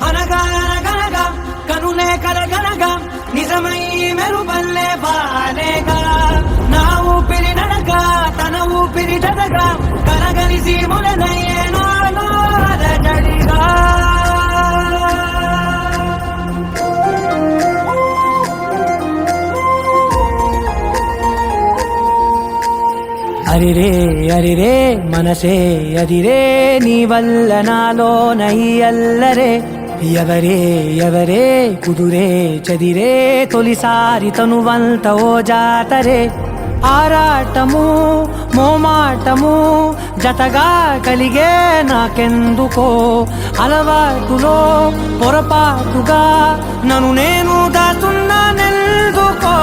అనగా అనగనగా కనులే కలగనగా నిజమై మెరుపల్లే బాలేగా నా ఊపిరి నడగా తన ఊపిరి జడగా కలగలిసి ములనయ్యే నాలో అలజడిగా అరిరే అరిరే మనసే అదిరే నీ వల్ల నాలో నై అల్లరే ఎవరే ఎవరే కుదురే చదిరే తొలిసారి తనువంత ఓ జాతరే ఆరాటము మోమాటము జతగా కలిగే నాకెందుకో అలవాటులో పొరపాటుగా నన్ను నేను దాచున్నానెందుకో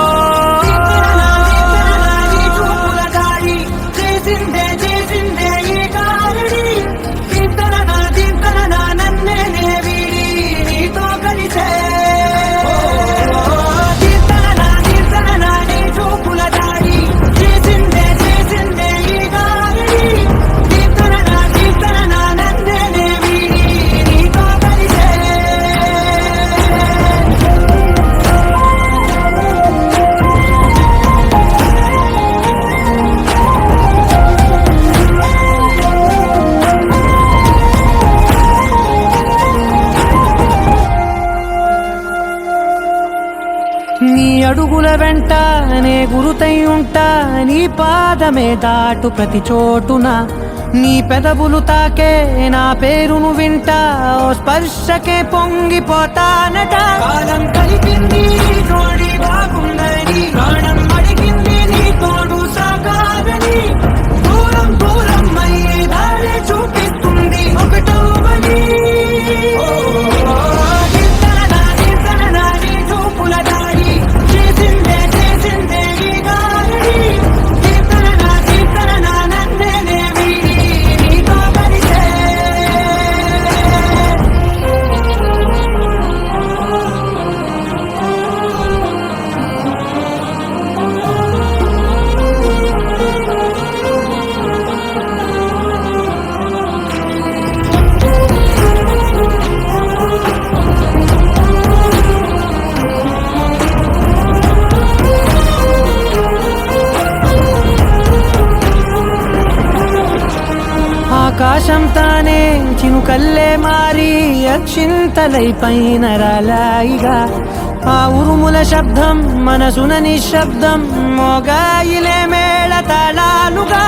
నీ అడుగుల వెంట నే గురుతై ఉంటా నీ పాదమే దాటు ప్రతి చోటున నీ పెదవులు తాకే నా పేరును వింటా ఓ స్పర్శకే పొంగిపోతానట కాలం కలిపింది జోడి బాగుందని ప్రాణం అడిగింది నీ తోడు సాగాలని దూరం దూరం అయ్యే దారి చూపిస్తుంది ఒకటవని ఆకాశం తానే చినుకల్లే మారి అక్షింతలై పైన రాలాయిగా ఆ ఉరుముల శబ్దం మనసున నిశ్శబ్దం మోగాయిలే మేళ తాళాలుగా